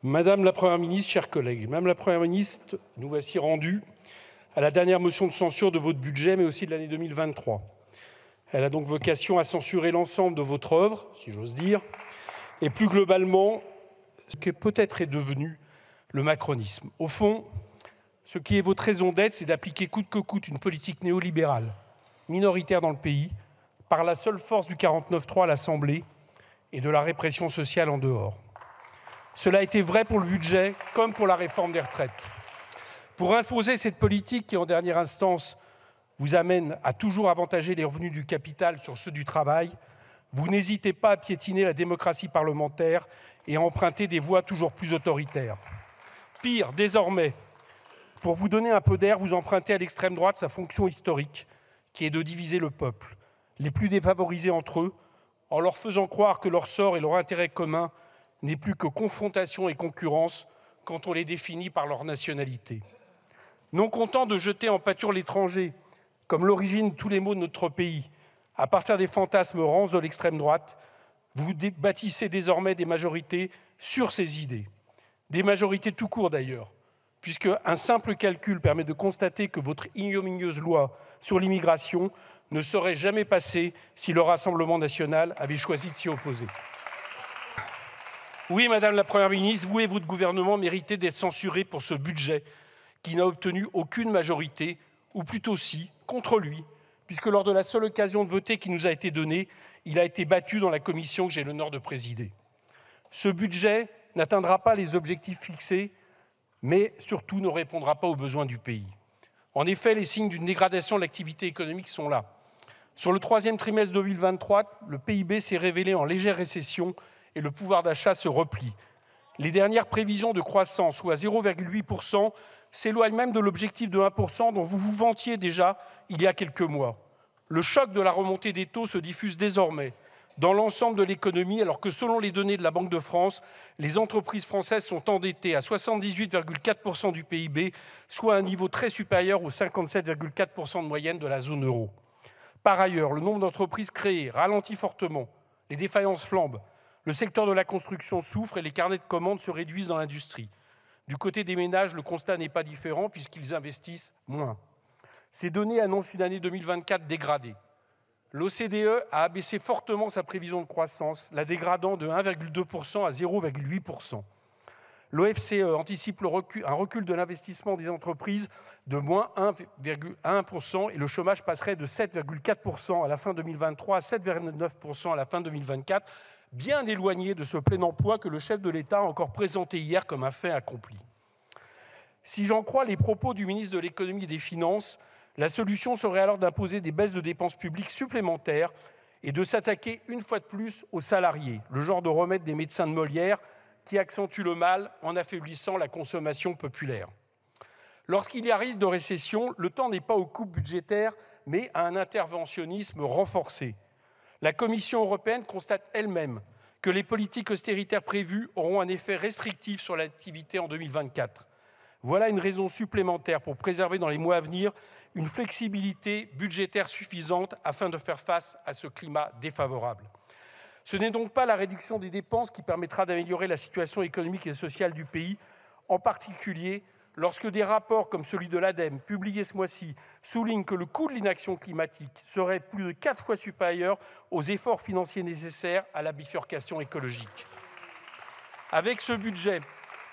Madame la Première ministre, chers collègues, Madame la Première ministre, nous voici rendus à la dernière motion de censure de votre budget, mais aussi de l'année 2023. Elle a donc vocation à censurer l'ensemble de votre œuvre, si j'ose dire, et plus globalement, ce que peut-être est devenu le macronisme. Au fond, ce qui est votre raison d'être, c'est d'appliquer coûte que coûte une politique néolibérale, minoritaire dans le pays, par la seule force du 49.3 à l'Assemblée et de la répression sociale en dehors. Cela a été vrai pour le budget comme pour la réforme des retraites. Pour imposer cette politique qui, en dernière instance, vous amène à toujours avantager les revenus du capital sur ceux du travail, vous n'hésitez pas à piétiner la démocratie parlementaire et à emprunter des voies toujours plus autoritaires. Pire, désormais, pour vous donner un peu d'air, vous empruntez à l'extrême droite sa fonction historique, qui est de diviser le peuple, les plus défavorisés entre eux, en leur faisant croire que leur sort et leur intérêt commun n'est plus que confrontation et concurrence quand on les définit par leur nationalité. Non content de jeter en pâture l'étranger, comme l'origine de tous les maux de notre pays, à partir des fantasmes rances de l'extrême droite, vous bâtissez désormais des majorités sur ces idées. Des majorités tout court d'ailleurs, puisque un simple calcul permet de constater que votre ignominieuse loi sur l'immigration ne serait jamais passée si le Rassemblement national avait choisi de s'y opposer. Oui, Madame la Première ministre, vous et votre gouvernement méritez d'être censurés pour ce budget qui n'a obtenu aucune majorité, ou plutôt si, contre lui, puisque lors de la seule occasion de voter qui nous a été donnée, il a été battu dans la commission que j'ai l'honneur de présider. Ce budget n'atteindra pas les objectifs fixés, mais surtout ne répondra pas aux besoins du pays. En effet, les signes d'une dégradation de l'activité économique sont là. Sur le troisième trimestre 2023, le PIB s'est révélé en légère récession et le pouvoir d'achat se replie. Les dernières prévisions de croissance, soit 0,8%, s'éloignent même de l'objectif de 1% dont vous vous vantiez déjà il y a quelques mois. Le choc de la remontée des taux se diffuse désormais dans l'ensemble de l'économie, alors que selon les données de la Banque de France, les entreprises françaises sont endettées à 78,4% du PIB, soit un niveau très supérieur aux 57,4% de moyenne de la zone euro. Par ailleurs, le nombre d'entreprises créées ralentit fortement, les défaillances flambent, le secteur de la construction souffre et les carnets de commandes se réduisent dans l'industrie. Du côté des ménages, le constat n'est pas différent puisqu'ils investissent moins. Ces données annoncent une année 2024 dégradée. L'OCDE a abaissé fortement sa prévision de croissance, la dégradant de 1,2% à 0,8%. L'OFCE anticipe un recul de l'investissement des entreprises de moins 1,1% et le chômage passerait de 7,4% à la fin 2023 à 7,9% à la fin 2024, bien éloigné de ce plein emploi que le chef de l'État a encore présenté hier comme un fait accompli. Si j'en crois les propos du ministre de l'Économie et des Finances, la solution serait alors d'imposer des baisses de dépenses publiques supplémentaires et de s'attaquer une fois de plus aux salariés, le genre de remède des médecins de Molière qui accentue le mal en affaiblissant la consommation populaire. Lorsqu'il y a risque de récession, le temps n'est pas aux coupes budgétaires, mais à un interventionnisme renforcé. La Commission européenne constate elle-même que les politiques austéritaires prévues auront un effet restrictif sur l'activité en 2024. Voilà une raison supplémentaire pour préserver dans les mois à venir une flexibilité budgétaire suffisante afin de faire face à ce climat défavorable. Ce n'est donc pas la réduction des dépenses qui permettra d'améliorer la situation économique et sociale du pays, en particulier lorsque des rapports comme celui de l'ADEME, publié ce mois-ci, soulignent que le coût de l'inaction climatique serait plus de 4 fois supérieur aux efforts financiers nécessaires à la bifurcation écologique. Avec ce budget,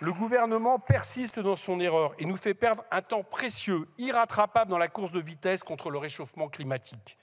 le gouvernement persiste dans son erreur et nous fait perdre un temps précieux, irrattrapable dans la course de vitesse contre le réchauffement climatique.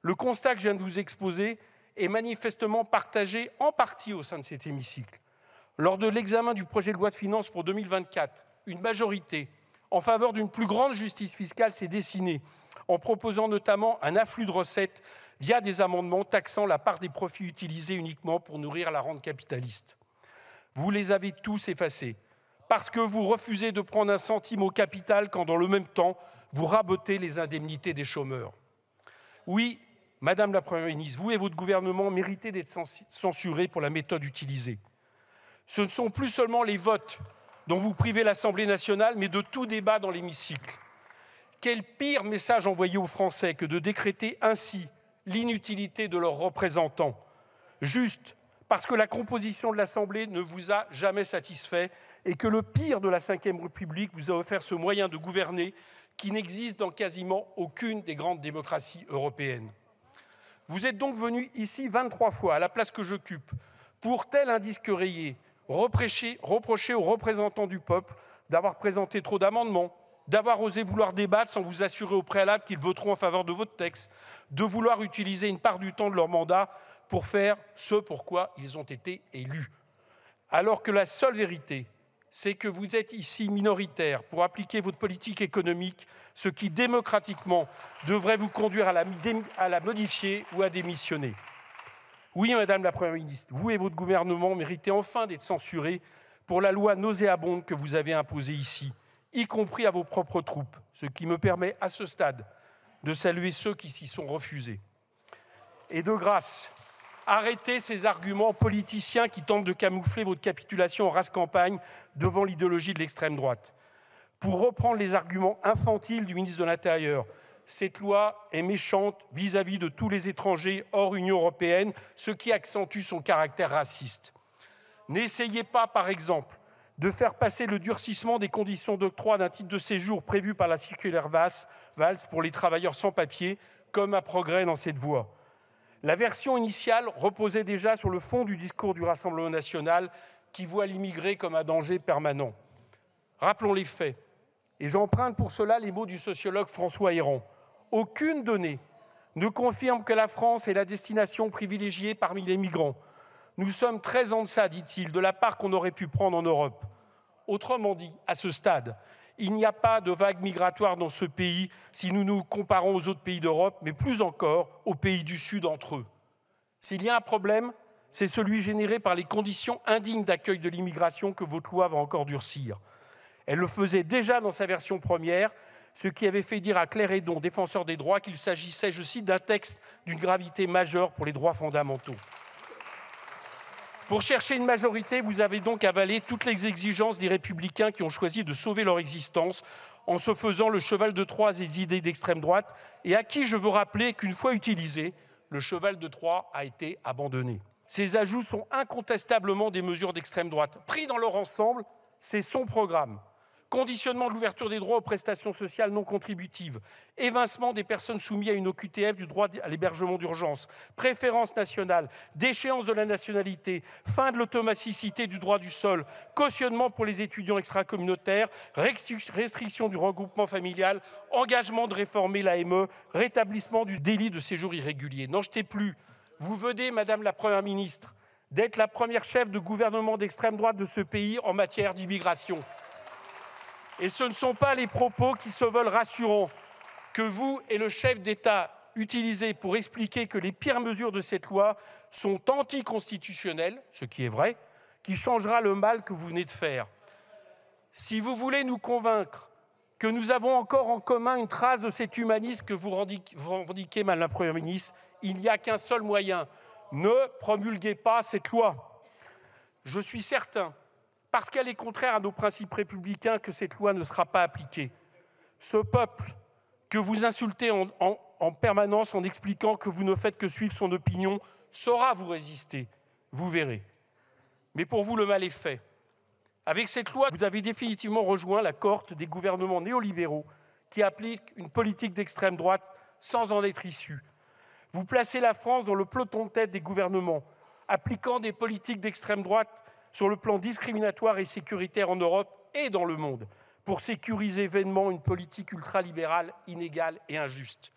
Le constat que je viens de vous exposer est manifestement partagé en partie au sein de cet hémicycle. Lors de l'examen du projet de loi de finances pour 2024, une majorité en faveur d'une plus grande justice fiscale s'est dessinée, en proposant notamment un afflux de recettes via des amendements taxant la part des profits utilisés uniquement pour nourrir la rente capitaliste. Vous les avez tous effacés, parce que vous refusez de prendre un centime au capital quand dans le même temps, vous rabotez les indemnités des chômeurs. Oui, Madame la Première ministre, vous et votre gouvernement méritez d'être censurés pour la méthode utilisée. Ce ne sont plus seulement les votes dont vous privez l'Assemblée nationale, mais de tout débat dans l'hémicycle. Quel pire message envoyer aux Français que de décréter ainsi l'inutilité de leurs représentants, juste parce que la composition de l'Assemblée ne vous a jamais satisfait et que le pire de la Ve République vous a offert ce moyen de gouverner qui n'existe dans quasiment aucune des grandes démocraties européennes. Vous êtes donc venu ici 23 fois, à la place que j'occupe, pour, tel un disque rayé, reprocher aux représentants du peuple d'avoir présenté trop d'amendements, d'avoir osé vouloir débattre sans vous assurer au préalable qu'ils voteront en faveur de votre texte, de vouloir utiliser une part du temps de leur mandat pour faire ce pourquoi ils ont été élus. Alors que la seule vérité, c'est que vous êtes ici minoritaire pour appliquer votre politique économique, ce qui démocratiquement devrait vous conduire à la modifier ou à démissionner. Oui, Madame la Première ministre, vous et votre gouvernement méritez enfin d'être censurés pour la loi nauséabonde que vous avez imposée ici, y compris à vos propres troupes, ce qui me permet à ce stade de saluer ceux qui s'y sont refusés. Et de grâce, arrêtez ces arguments politiciens qui tentent de camoufler votre capitulation en rase campagne devant l'idéologie de l'extrême droite. Pour reprendre les arguments infantiles du ministre de l'Intérieur, cette loi est méchante vis-à-vis de tous les étrangers hors Union européenne, ce qui accentue son caractère raciste. N'essayez pas, par exemple, de faire passer le durcissement des conditions d'octroi d'un titre de séjour prévu par la circulaire Valls pour les travailleurs sans papier comme un progrès dans cette voie. La version initiale reposait déjà sur le fond du discours du Rassemblement national qui voit l'immigré comme un danger permanent. Rappelons les faits, et j'emprunte pour cela les mots du sociologue François Héran. Aucune donnée ne confirme que la France est la destination privilégiée parmi les migrants. Nous sommes très en deçà, dit-il, de la part qu'on aurait pu prendre en Europe. Autrement dit, à ce stade, il n'y a pas de vague migratoire dans ce pays si nous nous comparons aux autres pays d'Europe, mais plus encore aux pays du Sud entre eux. S'il y a un problème, c'est celui généré par les conditions indignes d'accueil de l'immigration que votre loi va encore durcir. Elle le faisait déjà dans sa version première, ce qui avait fait dire à Claire Hédon, défenseur des droits, qu'il s'agissait, je cite, d'un texte d'une gravité majeure pour les droits fondamentaux. Pour chercher une majorité, vous avez donc avalé toutes les exigences des Républicains qui ont choisi de sauver leur existence en se faisant le cheval de Troie des idées d'extrême droite et à qui je veux rappeler qu'une fois utilisé, le cheval de Troie a été abandonné. Ces ajouts sont incontestablement des mesures d'extrême droite. Pris dans leur ensemble, c'est son programme. Conditionnement de l'ouverture des droits aux prestations sociales non contributives, évincement des personnes soumises à une OQTF du droit à l'hébergement d'urgence, préférence nationale, déchéance de la nationalité, fin de l'automaticité du droit du sol, cautionnement pour les étudiants extracommunautaires, restriction du regroupement familial, engagement de réformer l'AME, rétablissement du délit de séjour irrégulier. N'en jetez plus. Vous venez, Madame la Première ministre, d'être la première chef de gouvernement d'extrême droite de ce pays en matière d'immigration. Et ce ne sont pas les propos qui se veulent rassurants que vous et le chef d'État utilisez pour expliquer que les pires mesures de cette loi sont anticonstitutionnelles, ce qui est vrai, qui changera le mal que vous venez de faire. Si vous voulez nous convaincre que nous avons encore en commun une trace de cet humanisme que vous revendiquez, Madame la Première ministre, il n'y a qu'un seul moyen. Ne promulguez pas cette loi. Je suis certain, parce qu'elle est contraire à nos principes républicains, que cette loi ne sera pas appliquée. Ce peuple que vous insultez en permanence en expliquant que vous ne faites que suivre son opinion saura vous résister, vous verrez. Mais pour vous, le mal est fait. Avec cette loi, vous avez définitivement rejoint la cohorte des gouvernements néolibéraux qui appliquent une politique d'extrême droite sans en être issus. Vous placez la France dans le peloton de tête des gouvernements, appliquant des politiques d'extrême droite sur le plan discriminatoire et sécuritaire en Europe et dans le monde, pour sécuriser vainement une politique ultralibérale, inégale et injuste.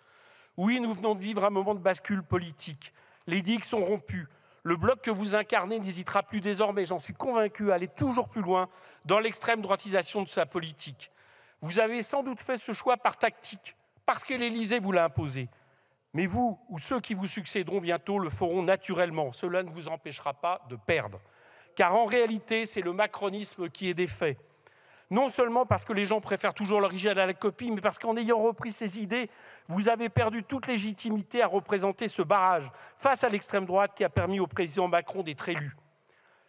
Oui, nous venons de vivre un moment de bascule politique. Les digues sont rompues. Le bloc que vous incarnez n'hésitera plus désormais, j'en suis convaincu, à aller toujours plus loin dans l'extrême droitisation de sa politique. Vous avez sans doute fait ce choix par tactique, parce que l'Élysée vous l'a imposé. Mais vous, ou ceux qui vous succéderont bientôt, le feront naturellement. Cela ne vous empêchera pas de perdre. Car en réalité, c'est le macronisme qui est défait. Non seulement parce que les gens préfèrent toujours l'original à la copie, mais parce qu'en ayant repris ces idées, vous avez perdu toute légitimité à représenter ce barrage face à l'extrême droite qui a permis au président Macron d'être élu.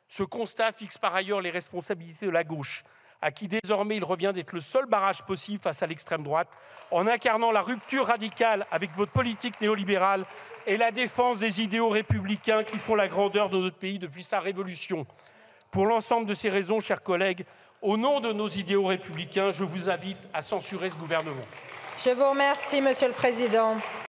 Ce constat fixe par ailleurs les responsabilités de la gauche, à qui désormais il revient d'être le seul barrage possible face à l'extrême droite, en incarnant la rupture radicale avec votre politique néolibérale et la défense des idéaux républicains qui font la grandeur de notre pays depuis sa révolution. Pour l'ensemble de ces raisons, chers collègues, au nom de nos idéaux républicains, je vous invite à censurer ce gouvernement. Je vous remercie, Monsieur le Président.